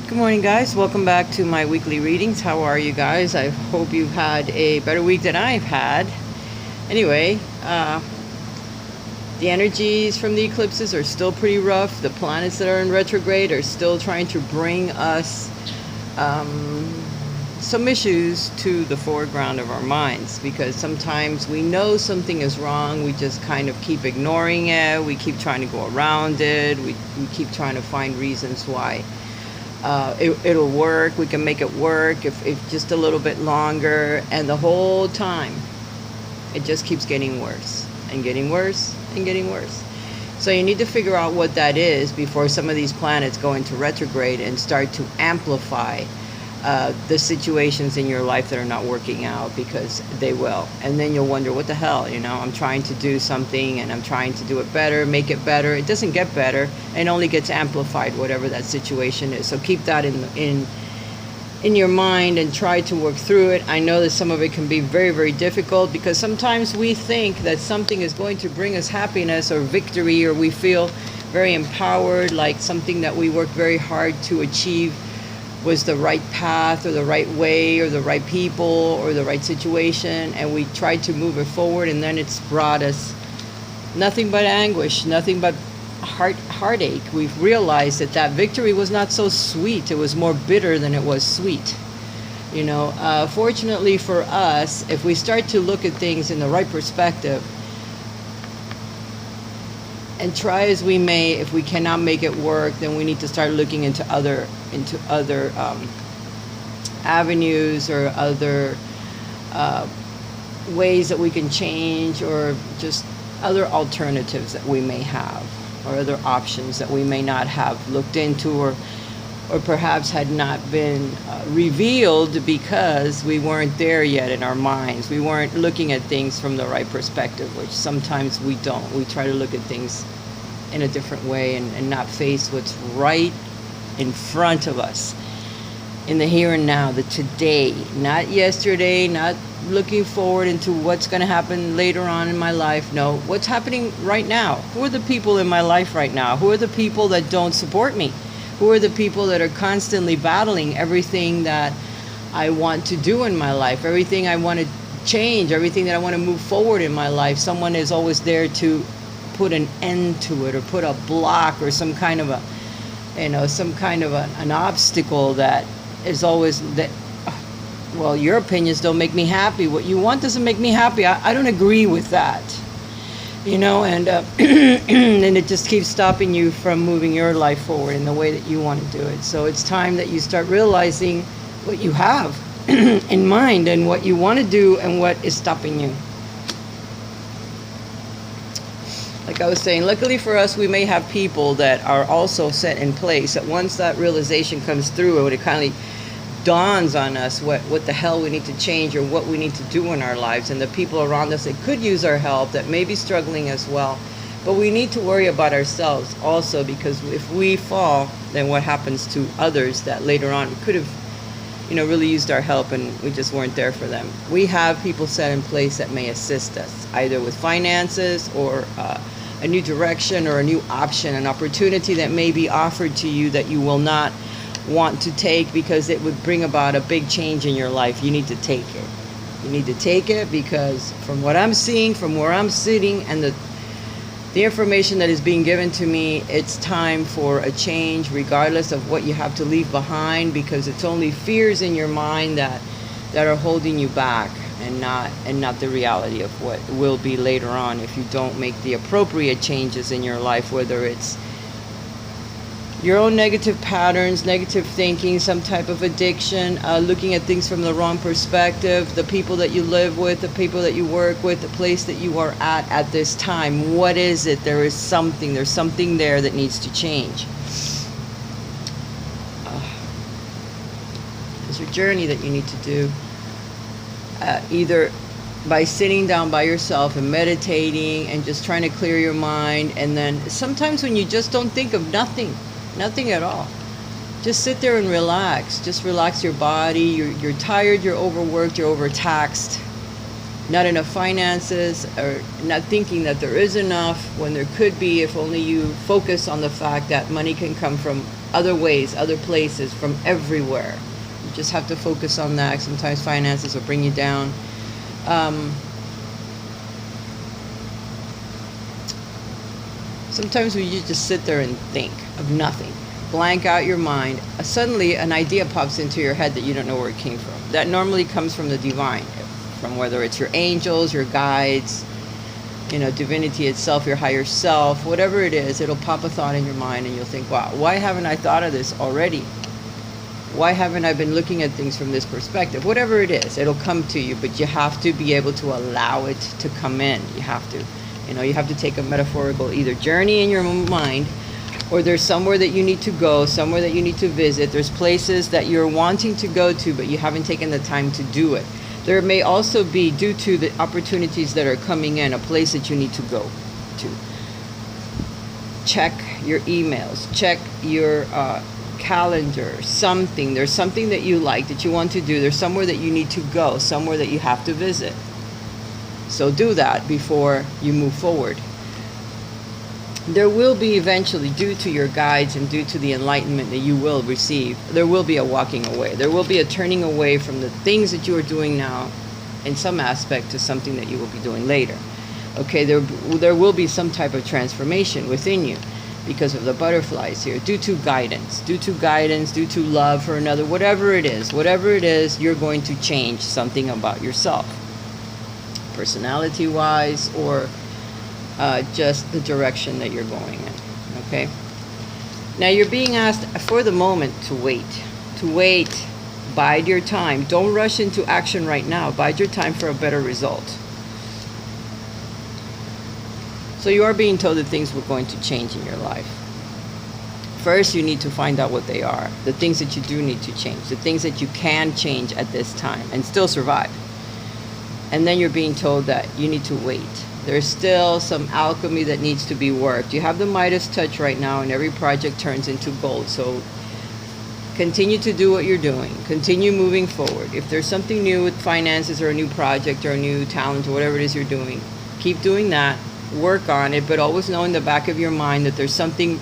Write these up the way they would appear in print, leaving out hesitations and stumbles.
Good morning, guys. Welcome back to my weekly readings. How are you guys? I hope you've had a better week than I've had. Anyway, the energies from the eclipses are still pretty rough. The planets that are in retrograde are still trying to bring us some issues to the foreground of our minds, because sometimes we know something is wrong. We just kind of keep ignoring it. We keep trying to go around it. We keep trying to find reasons why it'll work. We can make it work if just a little bit longer, and the whole time it just keeps getting worse and getting worse and getting worse. So you need to figure out what that is before some of these planets go into retrograde and start to amplify the situations in your life that are not working out, because they will. And then you'll wonder, what the hell, I'm trying to do something and I'm trying to do it better, make it better. It doesn't get better, it only gets amplified, whatever that situation is. So keep that in your mind and try to work through it. I know that some of it can be very, very difficult, because sometimes we think that something is going to bring us happiness or victory, or we feel very empowered, like something that we worked very hard to achieve was the right path or the right way or the right people or the right situation, and we tried to move it forward, and then it's brought us nothing but anguish, nothing but heartache. We've realized that victory was not so sweet. It was more bitter than it was sweet. Fortunately for us, if we start to look at things in the right perspective and try as we may, if we cannot make it work, then we need to start looking into other avenues or other ways that we can change, or just other alternatives that we may have, or other options that we may not have looked into, or perhaps had not been revealed because we weren't there yet in our minds. We weren't looking at things from the right perspective, which sometimes we don't. We try to look at things in a different way and not face what's right in front of us, in the here and now, the today, not yesterday, not looking forward into what's going to happen later on in my life. No, what's happening right now. Who are the people in my life right now? Who are the people that don't support me? Who are the people that are constantly battling everything that I want to do in my life, everything I want to change, everything that I want to move forward in my life? Someone is always there to put an end to it, or put a block, or some kind of an obstacle that is always that. Well, your opinions don't make me happy. What you want doesn't make me happy. I don't agree with that. And and it just keeps stopping you from moving your life forward in the way that you want to do it. So it's time that you start realizing what you have in mind and what you want to do and what is stopping you. Like I was saying, luckily for us, we may have people that are also set in place, that once that realization comes through, it kind of dawns on us what the hell we need to change, or what we need to do in our lives, and the people around us that could use our help, that may be struggling as well. But we need to worry about ourselves also, because if we fall, then what happens to others that later on could have really used our help, and we just weren't there for them. We have people set in place that may assist us, either with finances, or a new direction, or a new option, an opportunity that may be offered to you that you will not want to take, because it would bring about a big change in your life. You need to take it. You need to take it, because from what I'm seeing, from where I'm sitting, and the information that is being given to me, it's time for a change, regardless of what you have to leave behind, because it's only fears in your mind that are holding you back, and not the reality of what will be later on if you don't make the appropriate changes in your life, whether it's your own negative patterns, negative thinking, some type of addiction, looking at things from the wrong perspective, the people that you live with, the people that you work with, the place that you are at this time. What is it? There's something there that needs to change. There's a journey that you need to do, either by sitting down by yourself and meditating and just trying to clear your mind, and then sometimes when you just don't think of nothing at all, just sit there and relax. Just relax your body. You're tired, you're overworked, you're overtaxed, not enough finances, or not thinking that there is enough when there could be, if only you focus on the fact that money can come from other ways, other places, from everywhere. You just have to focus on that. Sometimes finances will bring you down. Sometimes when you just sit there and think of nothing, blank out your mind, suddenly an idea pops into your head that you don't know where it came from. That normally comes from the divine, from whether it's your angels, your guides, divinity itself, your higher self, whatever it is. It'll pop a thought in your mind and you'll think, wow, why haven't I thought of this already? Why haven't I been looking at things from this perspective? Whatever it is, it'll come to you, but you have to be able to allow it to come in. You have to. You have to take a metaphorical either journey in your mind, or there's somewhere that you need to go, somewhere that you need to visit. There's places that you're wanting to go to, but you haven't taken the time to do it. There may also be, due to the opportunities that are coming in, a place that you need to go to. Check your emails, check your calendar, something. There's something that you like, that you want to do. There's somewhere that you need to go, somewhere that you have to visit. So do that before you move forward. There will be eventually, due to your guides and due to the enlightenment that you will receive, there will be a walking away. There will be a turning away from the things that you are doing now in some aspect to something that you will be doing later. Okay, there will be some type of transformation within you because of the butterflies here, due to guidance, due to love for another, whatever it is, you're going to change something about yourself, personality-wise, or just the direction that you're going in. Okay, now you're being asked for the moment to wait. Bide your time. Don't rush into action right now. Bide your time for a better result. So you are being told that things were going to change in your life. First, you need to find out what they are, the things that you do need to change, the things that you can change at this time and still survive. And then you're being told that you need to wait. There's still some alchemy that needs to be worked. You have the Midas touch right now, and every project turns into gold. So continue to do what you're doing. Continue moving forward. If there's something new with finances or a new project or a new talent or whatever it is you're doing, keep doing that. Work on it, but always know in the back of your mind that there's something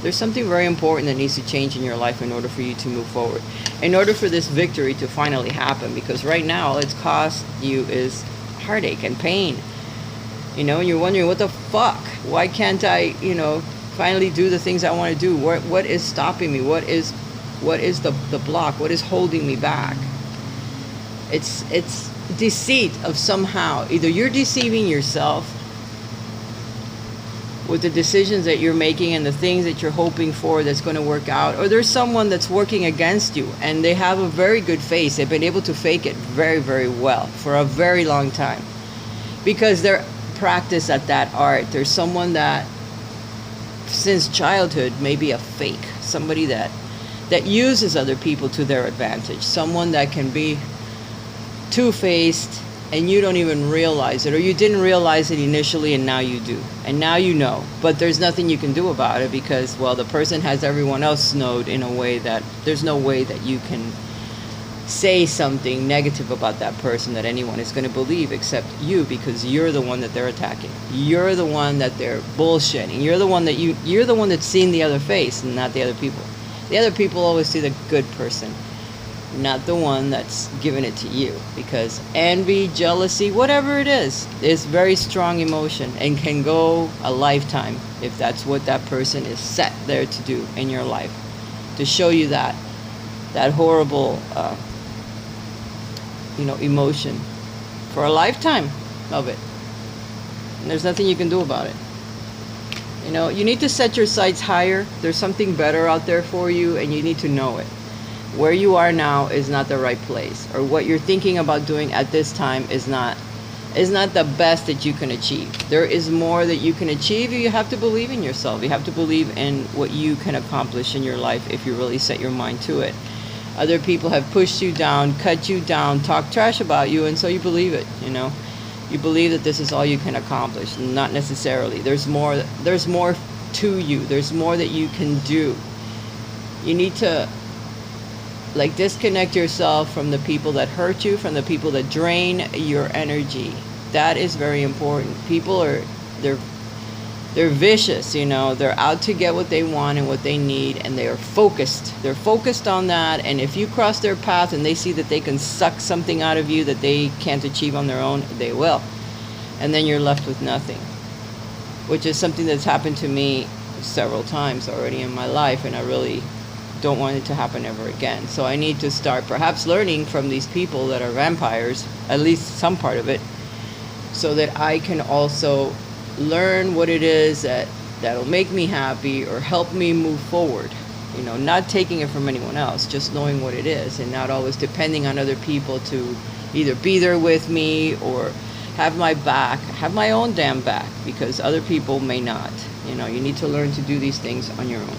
very important that needs to change in your life in order for you to move forward, in order for this victory to finally happen. Because right now all it's cost you is heartache and pain, and you're wondering, what the fuck, why can't I finally do the things I want to do? What is stopping me? What is the block? What is holding me back? It's deceit of somehow. Either you're deceiving yourself with the decisions that you're making and the things that you're hoping for that's going to work out, or there's someone that's working against you and they have a very good face. They've been able to fake it very, very well for a very long time because they're practiced at that art. There's someone that since childhood may be a fake, somebody that uses other people to their advantage, someone that can be two-faced and you don't even realize it, or you didn't realize it initially and now you do, and now you know, but there's nothing you can do about it because, well, the person has everyone else snowed in a way that there's no way that you can say something negative about that person that anyone is going to believe except you, because you're the one that they're attacking, you're the one that they're bullshitting, you're the one that's seen the other face and not the other people. The other people always see the good person, not the one that's giving it to you, because envy, jealousy, whatever it is very strong emotion and can go a lifetime if that's what that person is set there to do in your life, to show you that horrible emotion for a lifetime of it, and there's nothing you can do about it. You need to set your sights higher. There's something better out there for you, and you need to know it. Where you are now is not the right place, or what you're thinking about doing at this time is not the best that you can achieve. There is more that you can achieve. You have to believe in yourself. You have to believe in what you can accomplish in your life if you really set your mind to it. Other people have pushed you down, cut you down, talked trash about you, and so you believe it. You believe that this is all you can accomplish. Not necessarily. There's more to you. There's more that you can do. You need to disconnect yourself from the people that hurt you, from the people that drain your energy. That is very important. People They're vicious, you know. They're out to get what they want and what they need, and they are focused. They're focused on that, and if you cross their path and they see that they can suck something out of you that they can't achieve on their own, they will. And then you're left with nothing, which is something that's happened to me several times already in my life, and I really don't want it to happen ever again. So I need to start perhaps learning from these people that are vampires, at least some part of it, so that I can also learn what it is that'll make me happy or help me move forward. You know, not taking it from anyone else, just knowing what it is and not always depending on other people to either be there with me or have my back, have my own damn back, because other people may not. You know, you need to learn to do these things on your own.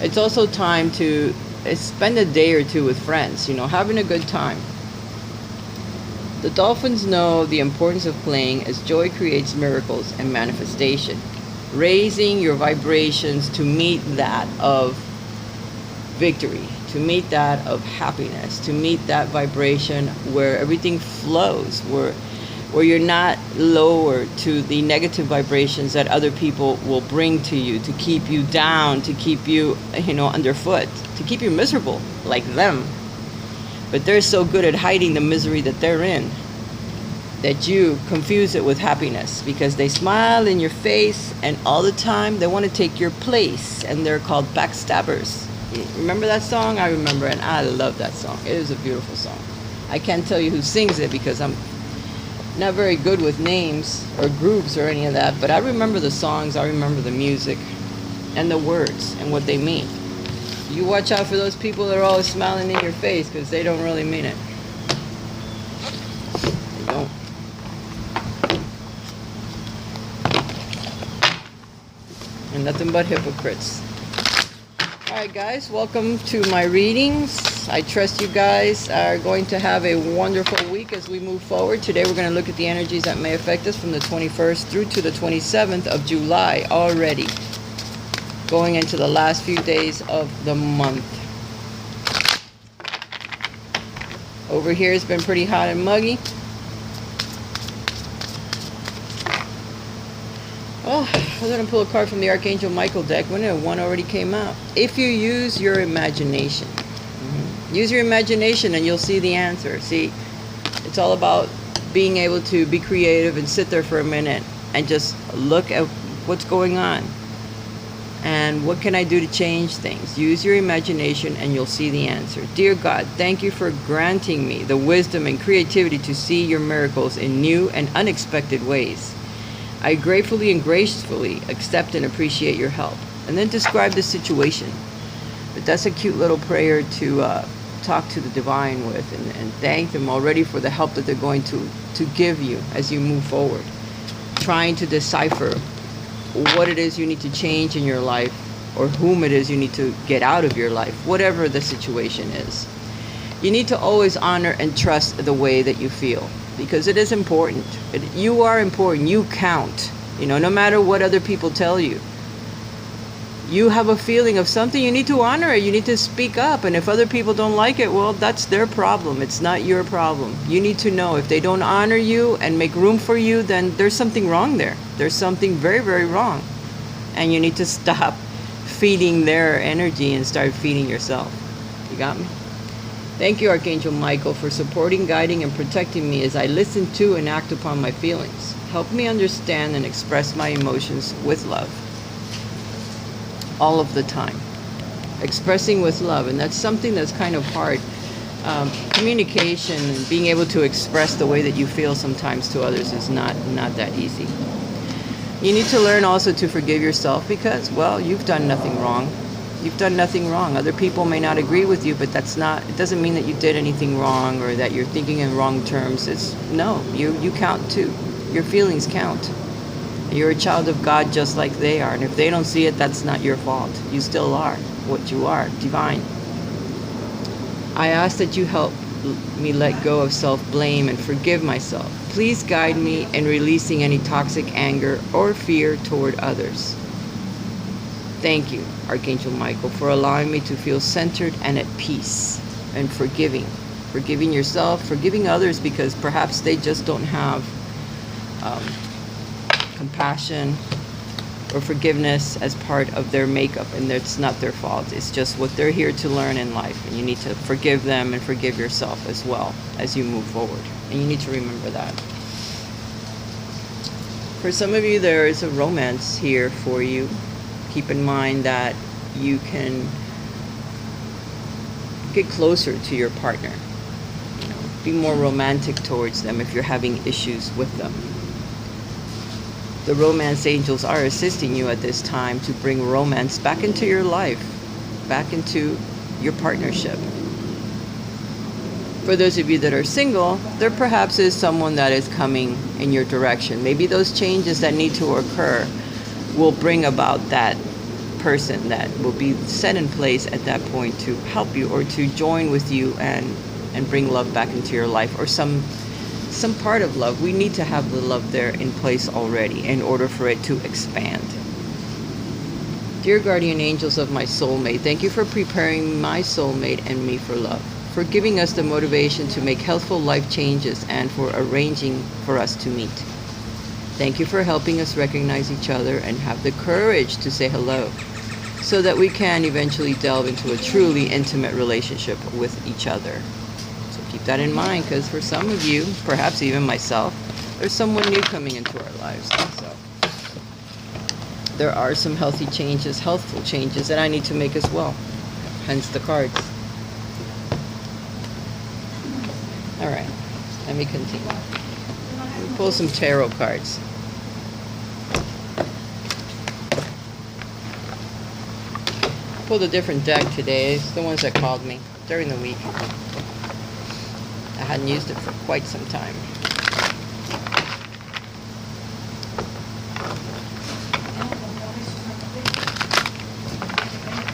It's also time to spend a day or two with friends, you know, having a good time. The dolphins know the importance of playing, as joy creates miracles and manifestation. Raising your vibrations to meet that of victory, to meet that of happiness, to meet that vibration where everything flows, where you're not lower to the negative vibrations that other people will bring to you to keep you down, to keep you, you know, underfoot, to keep you miserable like them. But they're so good at hiding the misery that they're in that you confuse it with happiness, because they smile in your face and all the time they want to take your place, and they're called backstabbers. Remember that song? I remember, and I love that song. It is a beautiful song. I can't tell you who sings it because I'm not very good with names or groups or any of that, but I remember the songs, I remember the music and the words and what they mean. You watch out for those people that are always smiling in your face, because they don't really mean it. They don't. And nothing but hypocrites. Alright guys, welcome to my readings. I trust you guys are going to have a wonderful week as we move forward. Today we're going to look at the energies that may affect us from the 21st through to the 27th of July already. Going into the last few days of the month. Over here it's been pretty hot and muggy. Oh, I'm going to pull a card from the Archangel Michael deck. One already came out. If you use your imagination. Use your imagination and you'll see the answer. See, it's all about being able to be creative and sit there for a minute and just look at what's going on. And what can I do to change things? Use your imagination and you'll see the answer. Dear God, thank you for granting me the wisdom and creativity to see your miracles in new and unexpected ways. I gratefully and gracefully accept and appreciate your help. And then describe the situation. But that's a cute little prayer to talk to the divine with, and thank them already for the help that they're going to give you as you move forward. Trying to decipher what it is you need to change in your life, or whom it is you need to get out of your life, whatever the situation is. You need to always honor and trust the way that you feel, because it is important. You are important. You count. You know, no matter what other people tell you. You have a feeling of something, you need to honor it. You need to speak up. And if other people don't like it, well, that's their problem. It's not your problem. You need to know if they don't honor you and make room for you, then there's something wrong there. There's something very, very wrong. And you need to stop feeding their energy and start feeding yourself. You got me? Thank you, Archangel Michael, for supporting, guiding, and protecting me as I listen to and act upon my feelings. Help me understand and express my emotions with love. All of the time. Expressing with love. And that's something that's kind of hard. Communication and being able to express the way that you feel sometimes to others is not that easy. You need to learn also to forgive yourself, because, well, you've done nothing wrong. You've done nothing wrong. Other people may not agree with you, but it doesn't mean that you did anything wrong or that you're thinking in wrong terms. You count too. Your feelings count. You're a child of God just like they are. And if they don't see it, that's not your fault. You still are what you are, divine. I ask that you help me let go of self-blame and forgive myself. Please guide me in releasing any toxic anger or fear toward others. Thank you, Archangel Michael, for allowing me to feel centered and at peace and forgiving. Forgiving yourself, forgiving others, because perhaps they just don't have compassion or forgiveness as part of their makeup, and it's not their fault. It's just what they're here to learn in life, and you need to forgive them and forgive yourself as well as you move forward, and you need to remember that. For some of you, there is a romance here for you. Keep in mind that you can get closer to your partner. Be more romantic towards them if you're having issues with them. The romance angels are assisting you at this time to bring romance back into your life, back into your partnership. For those of you that are single, there perhaps is someone that is coming in your direction. Maybe those changes that need to occur will bring about that person that will be set in place at that point to help you or to join with you and bring love back into your life, or some part of love. We need to have the love there in place already in order for it to expand. Dear guardian angels of my soulmate, thank you for preparing my soulmate and me for love, for giving us the motivation to make healthful life changes, and for arranging for us to meet. Thank you for helping us recognize each other and have the courage to say hello, so that we can eventually delve into a truly intimate relationship with each other. So keep that in mind, because for some of you, perhaps even myself, there's someone new coming into our lives. So there are some healthy changes, healthful changes that I need to make as well. Hence the cards. All right, let me continue. Let me pull some tarot cards. Pulled a different deck today. It's the ones that called me during the week. I hadn't used it for quite some time.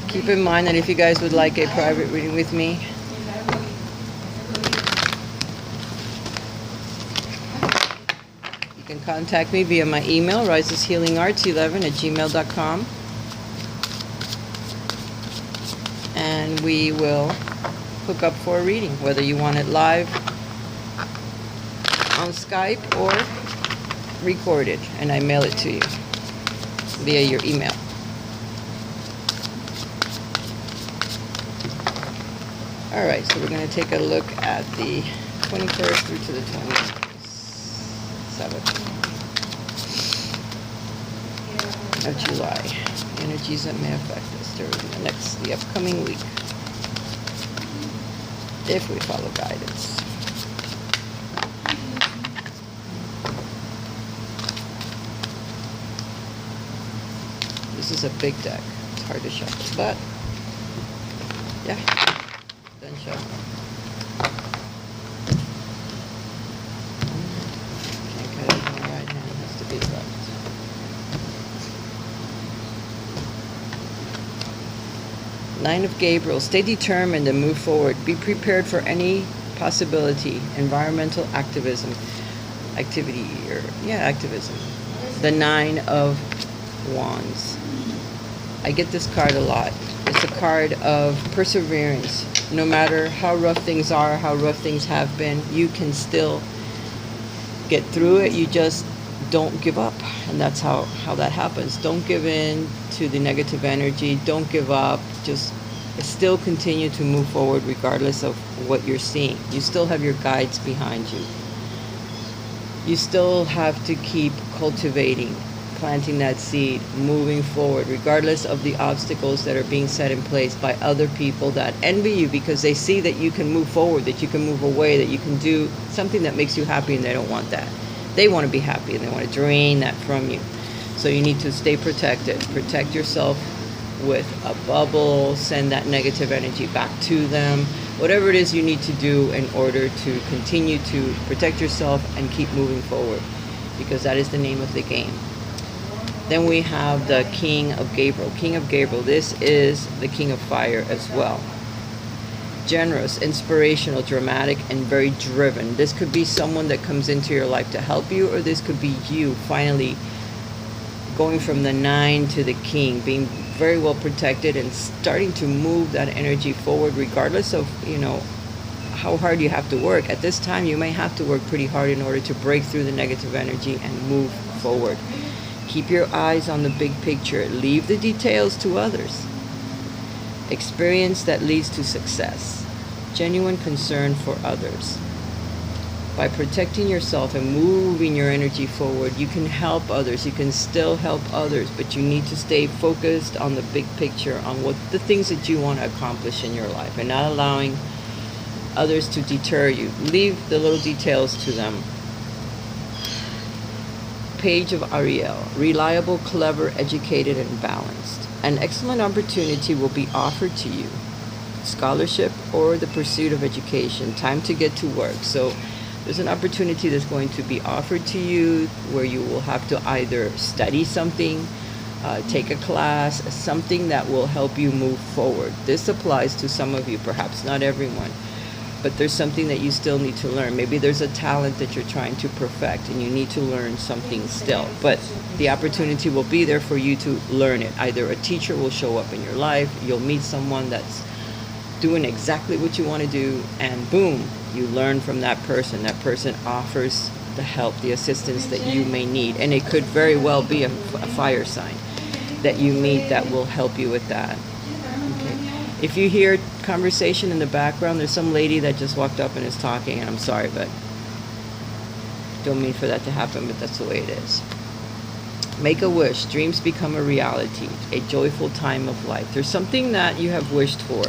Keep in mind that if you guys would like a private reading with me, you can contact me via my email, risashealingarts11@gmail.com. And we will hook up for a reading, whether you want it live on Skype or recorded, and I mail it to you via your email. All right, so we're going to take a look at the 21st through to the 27th of July. Energies that may affect us during the upcoming week, if we follow guidance. This is a big deck. It's hard to shuffle, but yeah, then shuffle. Can't cut it with my right hand. It has to be left. Nine of Gabriel. Stay determined and move forward. Be prepared for any possibility. Environmental activism. Activism. The Nine of Wands. I get this card a lot. It's a card of perseverance. No matter how rough things are, how rough things have been, you can still get through it. You just don't give up, and that's how that happens. Don't give in to the negative energy. Don't give up. Just still continue to move forward regardless of what you're seeing. You still have your guides behind you. You still have to keep cultivating, planting that seed, moving forward regardless of the obstacles that are being set in place by other people that envy you because they see that you can move forward, that you can move away, that you can do something that makes you happy, and they don't want that. They want to be happy, and they want to drain that from you. So you need to stay protected. Protect yourself with a bubble. Send that negative energy back to them. Whatever it is you need to do in order to continue to protect yourself and keep moving forward, because that is the name of the game. Then we have the King of Gabriel. King of Gabriel. This is the King of Fire as well. Generous, inspirational, dramatic, and very driven. This could be someone that comes into your life to help you, or this could be you finally going from the 9 to the King, being very well protected and starting to move that energy forward regardless of, how hard you have to work. At this time, you may have to work pretty hard in order to break through the negative energy and move forward. Keep your eyes on the big picture. Leave the details to others. Experience that leads to success. Genuine concern for others. By protecting yourself and moving your energy forward, you can help others. You can still help others, but you need to stay focused on the big picture, on what the things that you want to accomplish in your life, and not allowing others to deter you. Leave the little details to them. Page of Ariel. Reliable, clever, educated, and balanced. An excellent opportunity will be offered to you. Scholarship or the pursuit of education. Time to get to work. So there's an opportunity that's going to be offered to you where you will have to either study something, take a class, something that will help you move forward. This applies to some of you, perhaps not everyone, but there's something that you still need to learn. Maybe there's a talent that you're trying to perfect and you need to learn something still, but the opportunity will be there for you to learn it. Either a teacher will show up in your life, you'll meet someone that's doing exactly what you want to do, and boom, you learn from that person. That person offers the help, the assistance that you may need, and it could very well be a fire sign that you meet that will help you with that. Okay. If you hear conversation in the background, there's some lady that just walked up and is talking, and I'm sorry, but don't mean for that to happen, but that's the way it is. Make a wish. Dreams become a reality. A joyful time of life. There's something that you have wished for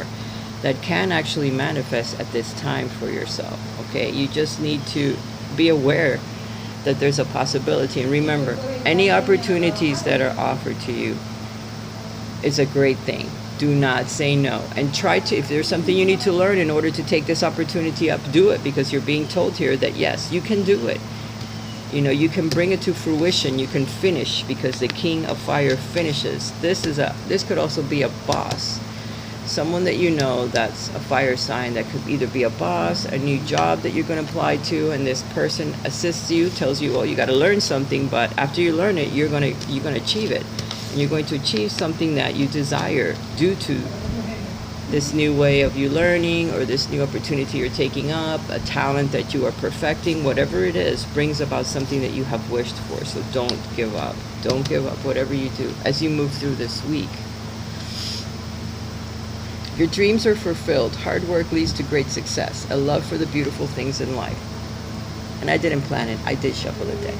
that can actually manifest at this time for yourself. Okay, you just need to be aware that there's a possibility. And remember, any opportunities that are offered to you is a great thing. Do not say no. And try to, if there's something you need to learn in order to take this opportunity up, do it, because you're being told here that yes, you can do it. You know, you can bring it to fruition. You can finish, because the King of Fire finishes. This could also be a boss. Someone that you know that's a fire sign, that could either be a boss, a new job that you're going to apply to, and this person assists you, tells you, well, you got to learn something, but after you learn it, you're going to achieve it. And you're going to achieve something that you desire due to this new way of you learning, or this new opportunity you're taking up, a talent that you are perfecting. Whatever it is, brings about something that you have wished for. So don't give up. Don't give up whatever you do as you move through this week. Your dreams are fulfilled. Hard work leads to great success. A love for the beautiful things in life. And I didn't plan it. I did shuffle the deck.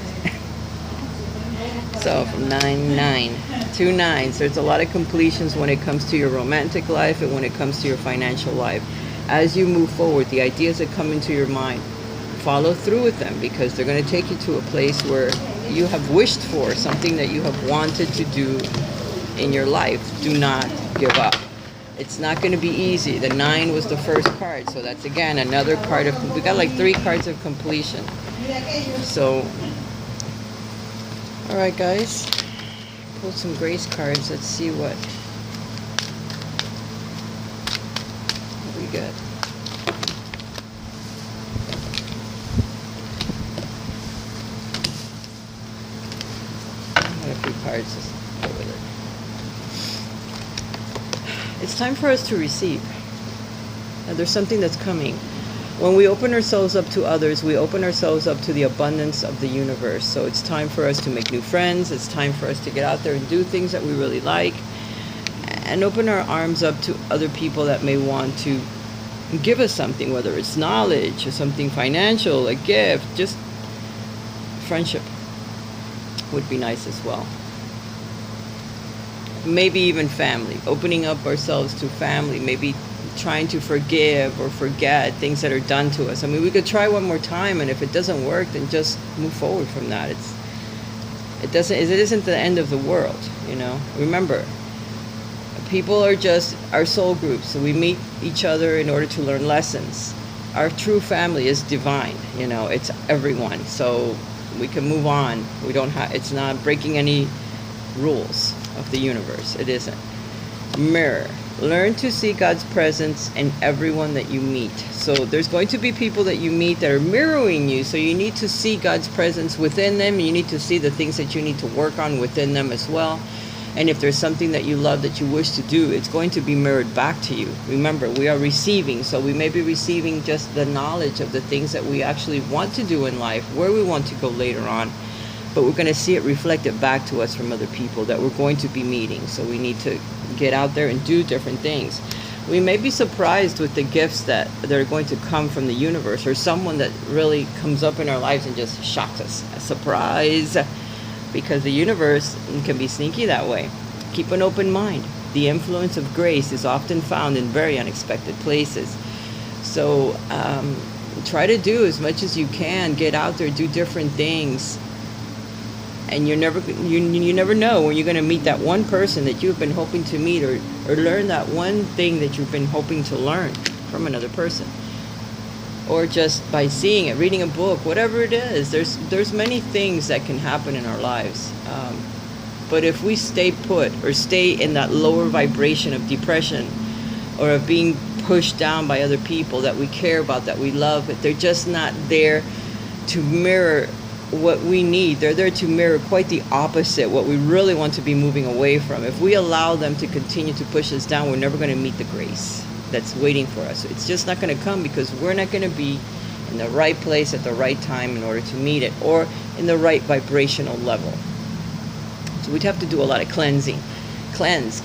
So from 9, 2 9s, there's a lot of completions when it comes to your romantic life and when it comes to your financial life. As you move forward, the ideas that come into your mind, follow through with them, because they're going to take you to a place where you have wished for something that you have wanted to do in your life. Do not give up. It's not going to be easy. The 9 was the first card, so that's again another card of, we got like 3 cards of completion. So, all right, guys, pull some grace cards. Let's see what we got. I got a few cards. Just go with it. It's time for us to receive. Now, there's something that's coming. When we open ourselves up to others, we open ourselves up to the abundance of the universe. So it's time for us to make new friends. It's time for us to get out there and do things that we really like, and open our arms up to other people that may want to give us something, whether it's knowledge or something financial, a gift. Just friendship would be nice as well. Maybe even family, opening up ourselves to family, maybe trying to forgive or forget things that are done to us. I mean, we could try one more time, and if it doesn't work, then just move forward from that. It isn't the end of the world, you know. Remember, people are just our soul groups, so we meet each other in order to learn lessons. Our true family is divine, you know, it's everyone, so we can move on. It's not breaking any rules of the universe. It isn't. Mirror. Learn to see God's presence in everyone that you meet. So there's going to be people that you meet that are mirroring you, so you need to see God's presence within them. You need to see the things that you need to work on within them as well. And if there's something that you love that you wish to do, it's going to be mirrored back to you. Remember, we are receiving, so we may be receiving just the knowledge of the things that we actually want to do in life, where we want to go later on. but we're going to see it reflected back to us from other people that we're going to be meeting. So we need to get out there and do different things. We may be surprised with the gifts that are going to come from the universe, or someone that really comes up in our lives and just shocks us. A surprise, because the universe can be sneaky that way. Keep an open mind. The influence of grace is often found in very unexpected places. So try to do as much as you can. Get out there, do different things. And you never know when you're going to meet that one person that you've been hoping to meet, or learn that one thing that you've been hoping to learn from another person. Or just by seeing it, reading a book, whatever it is. There's many things that can happen in our lives. But if we stay put, or stay in that lower vibration of depression, or of being pushed down by other people that we care about, that we love, but they're just not there to mirror what we need. They're there to mirror quite the opposite, what we really want to be moving away from. If we allow them to continue to push us down, we're never going to meet the grace that's waiting for us. It's just not going to come, because we're not going to be in the right place at the right time in order to meet it, or in the right vibrational level. So we'd have to do a lot of cleansing. Cleanse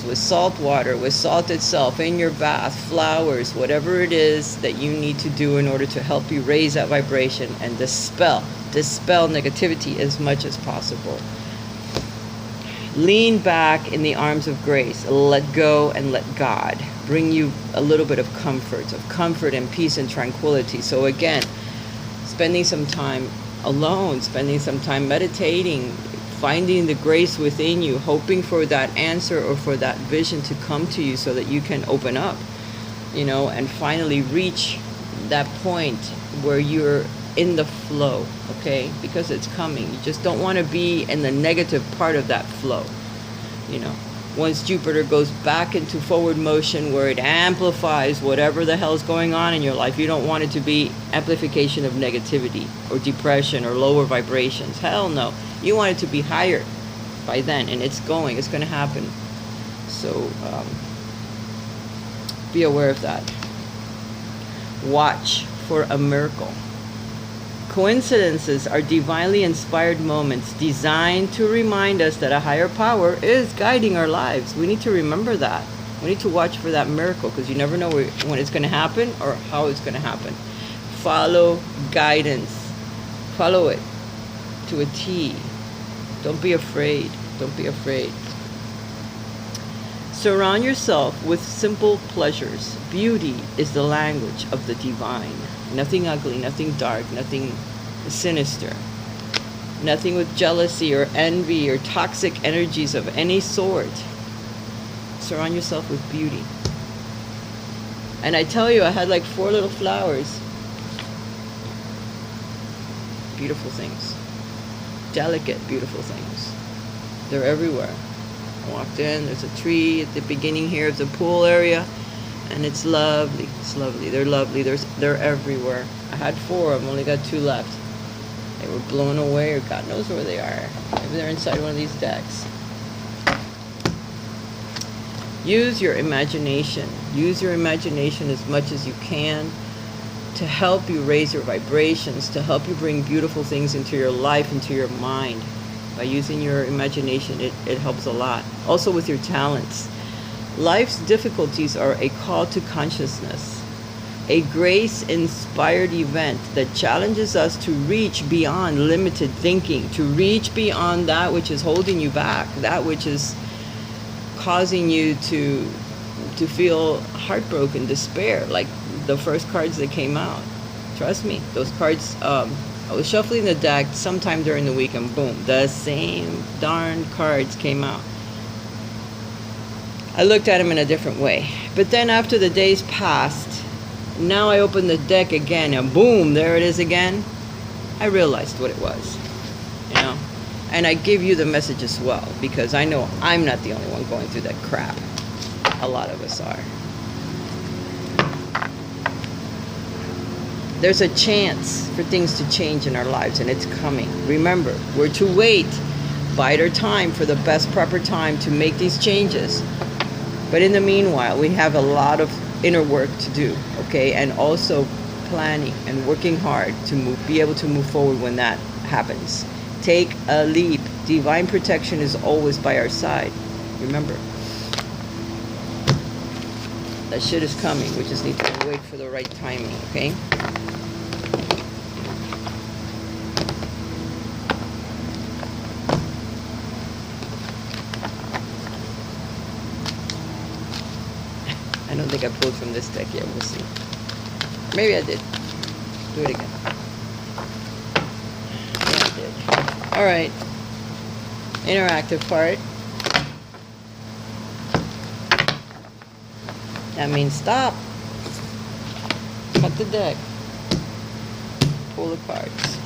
with salt water, with salt itself, in your bath, flowers, whatever it is that you need to do in order to help you raise that vibration and dispel negativity as much as possible. Lean back in the arms of grace. Let go and let God bring you a little bit of comfort and peace and tranquility. So again, spending some time alone, spending some time meditating, finding the grace within you, hoping for that answer or for that vision to come to you so that you can open up, and finally reach that point where you're in the flow, okay? Because it's coming. You just don't want to be in the negative part of that flow, Once Jupiter goes back into forward motion, where it amplifies whatever the hell's going on in your life, you don't want it to be amplification of negativity or depression or lower vibrations. Hell no. You want it to be higher by then, and it's going to happen. So be aware of that. Watch for a miracle. Coincidences are divinely inspired moments designed to remind us that a higher power is guiding our lives. We need to remember that. We need to watch for that miracle, because you never know when it's going to happen or how it's going to happen. Follow guidance. Follow it to a T. Don't be afraid. Don't be afraid. Surround yourself with simple pleasures. Beauty is the language of the divine. Nothing ugly, nothing dark, nothing sinister. Nothing with jealousy or envy or toxic energies of any sort. Surround yourself with beauty. And I tell you, I had like 4 little flowers. Beautiful things. Delicate, beautiful things. They're everywhere. I walked in, there's a tree at the beginning here of the pool area, and it's lovely. It's lovely. They're lovely. They're everywhere. I had 4. I've only got 2 left. They were blown away, or God knows where they are. Maybe they're inside one of these decks. Use your imagination. Use your imagination as much as you can to help you raise your vibrations, to help you bring beautiful things into your life, into your mind. By using your imagination, it helps a lot. Also with your talents. Life's difficulties are a call to consciousness, a grace-inspired event that challenges us to reach beyond limited thinking, to reach beyond that which is holding you back, that which is causing you to feel heartbroken, despair, like the first cards that came out. Trust me, those cards, I was shuffling the deck sometime during the week, and boom, the same darn cards came out. I looked at them in a different way. But then after the days passed, now I opened the deck again, and boom, there it is again. I realized what it was, And I give you the message as well, because I know I'm not the only one going through that crap. A lot of us are. There's a chance for things to change in our lives, and it's coming. Remember, we're to wait, bide our time for the best proper time to make these changes. But in the meanwhile, we have a lot of inner work to do, okay? And also planning and working hard to be able to move forward when that happens. Take a leap. Divine protection is always by our side. Remember. That shit is coming. We just need to wait for the right timing, okay? I don't think I pulled from this deck yet. We'll see. Maybe I did. Do it again. Yeah, I did. All right. Interactive part. That means stop. Cut the deck. Pull the cards.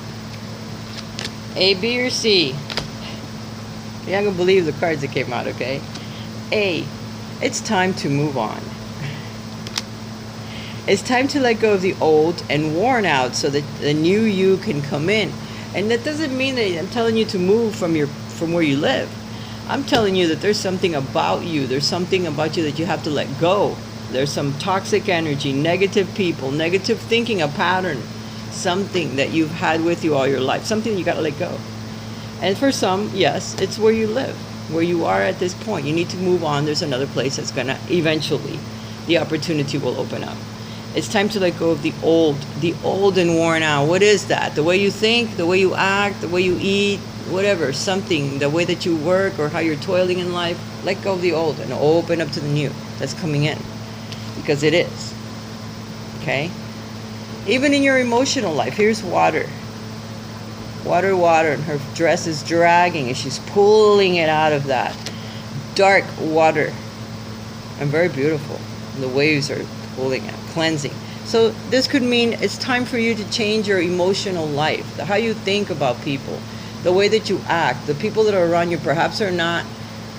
A, B, or C. You're not going to believe the cards that came out, okay? A. It's time to move on. It's time to let go of the old and worn out so that the new you can come in. And that doesn't mean that I'm telling you to move from where you live. I'm telling you that there's something about you. There's something about you that you have to let go. There's some toxic energy, negative people, negative thinking, a pattern, something that you've had with you all your life, something you got to let go. And for some, yes, it's where you live, where you are at this point. You need to move on. There's another place that's going to eventually, the opportunity will open up. It's time to let go of the old and worn out. What is that? The way you think, the way you act, the way you eat, whatever, something, the way that you work or how you're toiling in life. Let go of the old and open up to the new that's coming in. Because it is. Okay? Even in your emotional life, here's water. Water, and her dress is dragging and she's pulling it out of that. Dark water. And very beautiful. And the waves are pulling it, cleansing. So this could mean it's time for you to change your emotional life. How you think about people. The way that you act. The people that are around you perhaps are not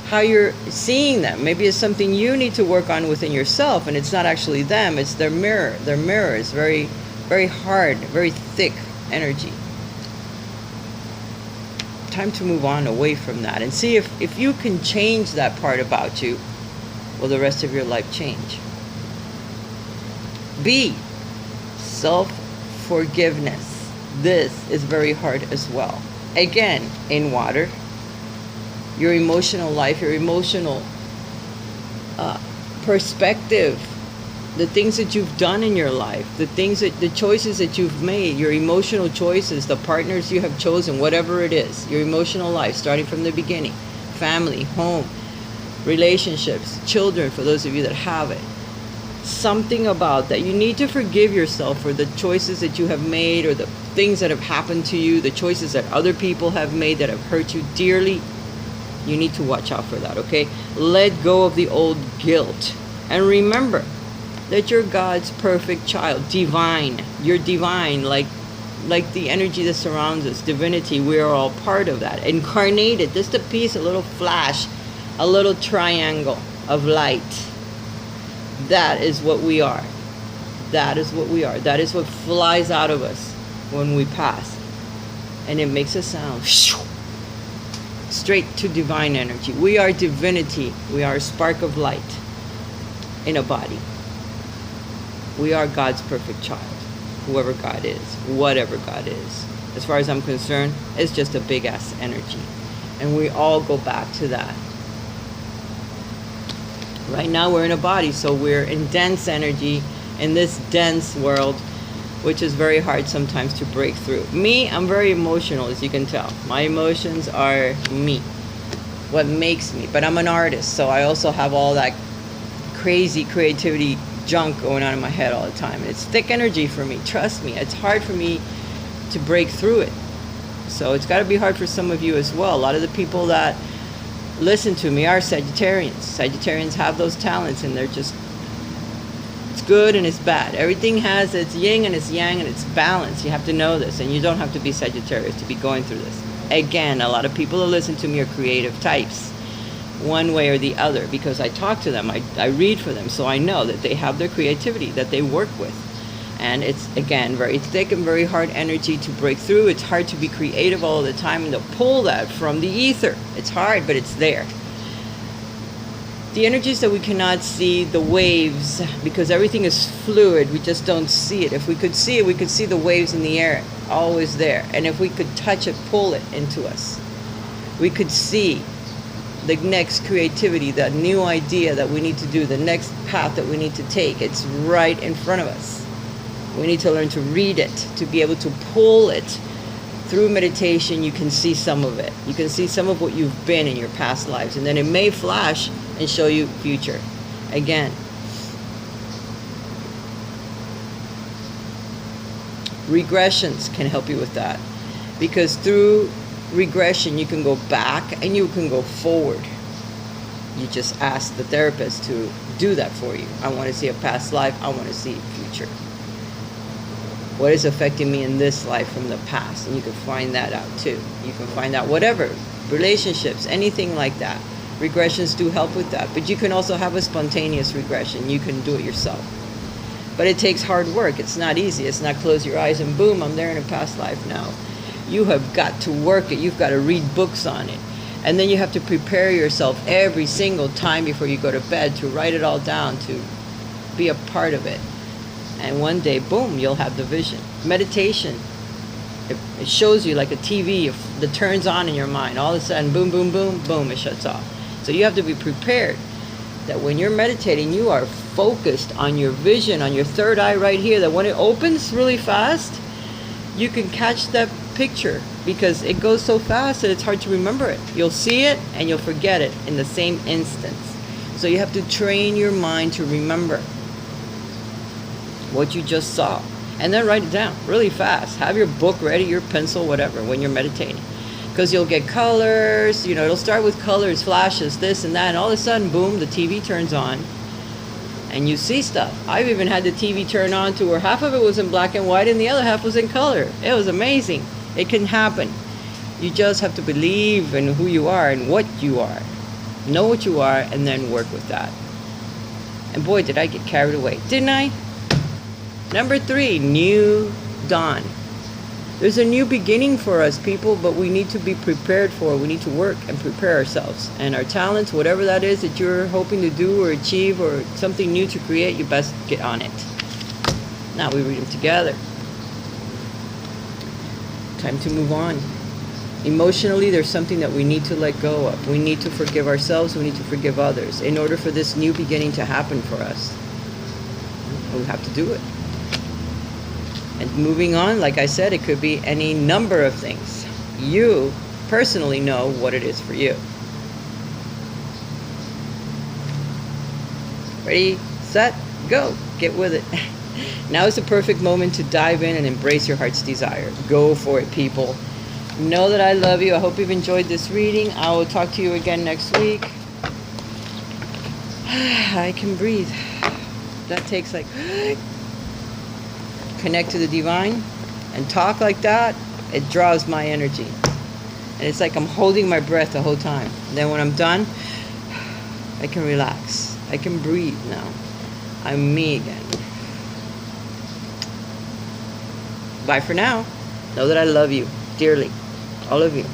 how you're seeing them. Maybe it's something you need to work on within yourself, and it's not actually them, it's their mirror. Their mirror is very, very hard, very thick energy. Time to move on away from that and see if you can change that part about you, will the rest of your life change? B, self-forgiveness. This is very hard as well. Again, in water, your emotional life, your emotional perspective, the things that you've done in your life, the choices that you've made, your emotional choices, the partners you have chosen, whatever it is, your emotional life, starting from the beginning, family, home, relationships, children, for those of you that have it. Something about that. You need to forgive yourself for the choices that you have made or the things that have happened to you, the choices that other people have made that have hurt you dearly. You need to watch out for that, okay? Let go of the old guilt. And remember that you're God's perfect child, divine. You're divine, like the energy that surrounds us, divinity. We are all part of that. Incarnated, just a piece, a little flash, a little triangle of light. That is what we are. That is what we are. That is what flies out of us when we pass. And it makes a sound. Straight to divine energy. We are divinity. We are a spark of light in a body. We are God's perfect child. Whoever God is, whatever God is. As far as I'm concerned, it's just a big ass energy. And we all go back to that. Right now we're in a body, so we're in dense energy in this dense world, which is very hard sometimes to break through. Me, I'm very emotional, as you can tell. My emotions are me, what makes me. But I'm an artist, so I also have all that crazy creativity junk going on in my head all the time. And it's thick energy for me, trust me. It's hard for me to break through it. So it's got to be hard for some of you as well. A lot of the people that listen to me are Sagittarians. Sagittarians have those talents, and they're just, it's good and it's bad. Everything has its yin and its yang and its balance. You have to know this, and you don't have to be Sagittarius to be going through this. Again, a lot of people that listen to me are creative types, one way or the other, because I talk to them, I read for them, so I know that they have their creativity that they work with. And it's, again, very thick and very hard energy to break through. It's hard to be creative all the time and to pull that from the ether. It's hard, but it's there. The energies that we cannot see, the waves, because everything is fluid, we just don't see it. If we could see it, we could see the waves in the air, always there. And if we could touch it, pull it into us, we could see the next creativity, that new idea that we need to do, the next path that we need to take. It's right in front of us. We need to learn to read it, to be able to pull it. Through meditation, you can see some of it. You can see some of what you've been in your past lives, and then it may flash and show you future. Again, regressions can help you with that, because through regression you can go back and you can go forward. You just ask the therapist to do that for you. I want to see a past life. I want to see future. What is affecting me in this life from the past? And you can find that out too. You can find out whatever, relationships, anything like that. Regressions do help with that. But you can also have a spontaneous regression. You can do it yourself. But it takes hard work. It's not easy. It's not close your eyes and boom, I'm there in a past life now. You have got to work it. You've got to read books on it. And then you have to prepare yourself every single time before you go to bed to write it all down, to be a part of it. And one day, boom, you'll have the vision. Meditation, it shows you like a TV that turns on in your mind. All of a sudden, boom, boom, boom, boom, it shuts off. So you have to be prepared that when you're meditating, you are focused on your vision, on your third eye right here, that when it opens really fast, you can catch that picture, because it goes so fast that it's hard to remember it. You'll see it and you'll forget it in the same instance. So you have to train your mind to remember what you just saw, and then write it down really fast. Have your book ready, your pencil, whatever, when you're meditating, because you'll get colors. It'll start with colors, flashes, this and that, and all of a sudden, boom, the TV turns on and you see stuff. I've even had the TV turn on to where half of it was in black and white and the other half was in color. It was amazing. It can happen. You just have to believe in who you are and what you are. Know what you are and then work with that. And boy, did I get carried away, didn't I? Number 3, new dawn. There's a new beginning for us, people, but we need to be prepared for it. We need to work and prepare ourselves. And our talents, whatever that is that you're hoping to do or achieve or something new to create, you best get on it. Now we read them together. Time to move on. Emotionally, there's something that we need to let go of. We need to forgive ourselves. We need to forgive others in order for this new beginning to happen for us. We have to do it. And moving on, like I said, it could be any number of things. You personally know what it is for you. Ready, set, go. Get with it. Now is the perfect moment to dive in and embrace your heart's desire. Go for it, people. Know that I love you. I hope you've enjoyed this reading. I will talk to you again next week. I can breathe. That takes like... Connect to the divine and talk like that. It draws my energy. And it's like I'm holding my breath the whole time. And then when I'm done, I can relax. I can breathe now. I'm me again. Bye for now. Know that I love you dearly. All of you.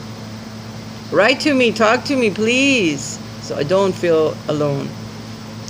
Write to me. Talk to me, please. So I don't feel alone.